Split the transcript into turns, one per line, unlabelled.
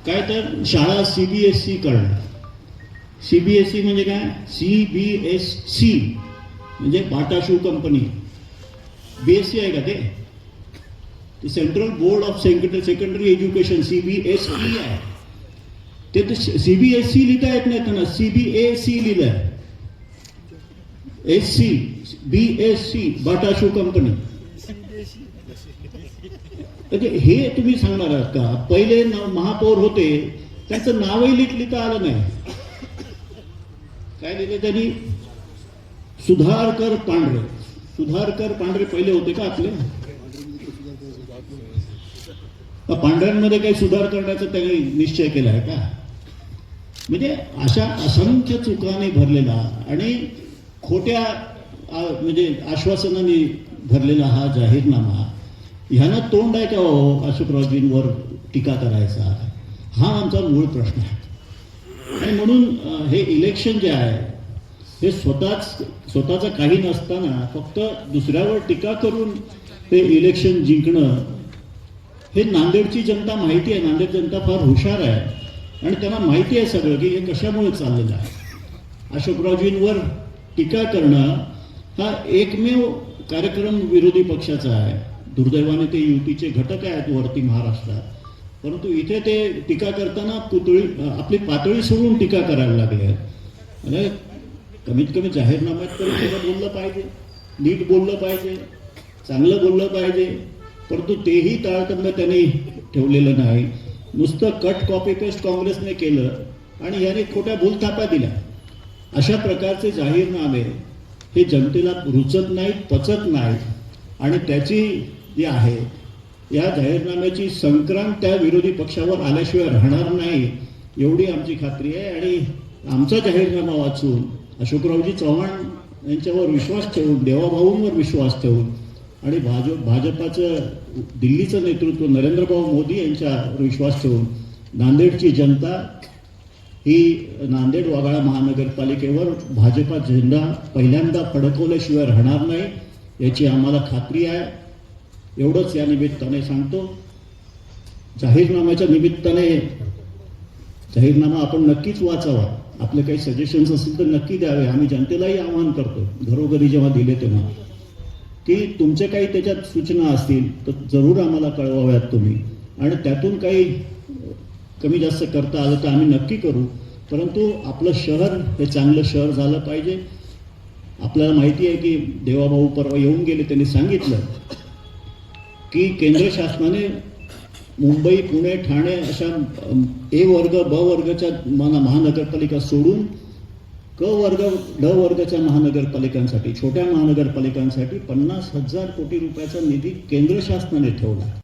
काय तर शाळा CBSE करणं. CBSE म्हणजे काय? CBSC म्हणजे बाटा शू कंपनी. BSc आहे का ते? Central board of secondary education CBSE आहे. ते CBSE लिहिता येत नाही त्यांना, CBAC लिहिलंय. SC BSc Bata shoe company. हे तुम्ही सांगणार आहात का? पहिले महापौर होते त्यांचं नावही लिहिता आलं नाही. काय लिहिले त्यांनी? सुधारकर पांढरे. सुधारकर पांढरे पहिले होते का आपले? पांढऱ्यांमध्ये काही सुधार करण्याचा त्यांनी निश्चय केला आहे का? म्हणजे अशा असंख्य चुकाने भरलेला आणि खोट्या म्हणजे आश्वासनाने भरलेला हा जाहीरनामा, ह्यानं तोंड आहे का हो अशोकरावजींवर टीका करायचा? हा आमचा मूळ प्रश्न आहे. आणि म्हणून हे इलेक्शन जे आहे हे स्वतःचं काही नसताना फक्त दुसऱ्यावर टीका करून ते इलेक्शन जिंकणं, हे नांदेडची जनता माहिती आहे. नांदेड जनता फार हुशार आहे आणि त्यांना माहिती आहे सगळं की हे कशामुळे चाललेलं आहे. अशोकरावजींवर टीका करणं हा एकमेव कार्यक्रम विरोधी पक्षाचा आहे. दुर्दैवाने ते युतीचे घटक आहेत वरती महाराष्ट्रात, परंतु इथे ते टीका करताना आपली पातळी सोडून टीका करायला लागले. म्हणजे कमीत कमी जाहीरनाम्यात तरी सगळं बोललं पाहिजे, नीट बोललं पाहिजे, चांगलं बोललं पाहिजे, परंतु तेही ताळतम्य त्यांनी ठेवलेलं नाही. नुसतं कट कॉपी पेस्ट काँग्रेसने केलं आणि याने खोट्या भूलथापा दिल्या. अशा प्रकारचे जाहीरनामे हे जनतेला रुचत नाहीत, पचत नाहीत आणि त्याची जी आहे या जाहीरनाम्याची संक्रांत त्या विरोधी पक्षावर आल्याशिवाय राहणार नाही एवढी आमची खात्री आहे. आणि आमचा जाहीरनामा वाचून अशोकरावजी चव्हाण यांच्यावर विश्वास ठेवून, देवाभाऊंवर विश्वास ठेवून आणि भाजपाचं दिल्लीचं नेतृत्व नरेंद्रभाऊ मोदी यांच्यावर विश्वास ठेवून नांदेडची जनता ही नांदेड वाघाळा महानगरपालिकेवर भाजपा झेंडा पहिल्यांदा फडकवल्याशिवाय राहणार नाही याची आम्हाला खात्री आहे. एवढंच या निमित्ताने सांगतो. जाहीरनाम्याच्या निमित्ताने जाहीरनामा आपण नक्कीच वाचावा. आपले काही सजेशन्स असतील तर नक्की द्यावे. आम्ही जनतेलाही आवाहन करतो घरोघरी जेव्हा दिले तेव्हा की तुमचे काही त्याच्यात सूचना असतील तर जरूर आम्हाला कळवाव्यात तुम्ही, आणि त्यातून काही कमी जास्त करता आलं तर आम्ही नक्की करू. परंतु आपलं शहर हे चांगलं शहर झालं पाहिजे. आपल्याला माहिती आहे की देवाभाऊ परवा येऊन गेले, त्यांनी सांगितलं की केंद्र शासनाने मुंबई, पुणे, ठाणे अशा A वर्ग ब वर्गाच्या महानगरपालिका सोडून क वर्ग ड वर्गाच्या महानगरपालिकांसाठी, छोट्या महानगरपालिकांसाठी 50,000 कोटी रुपयाचा निधी केंद्र शासनाने ठेवला.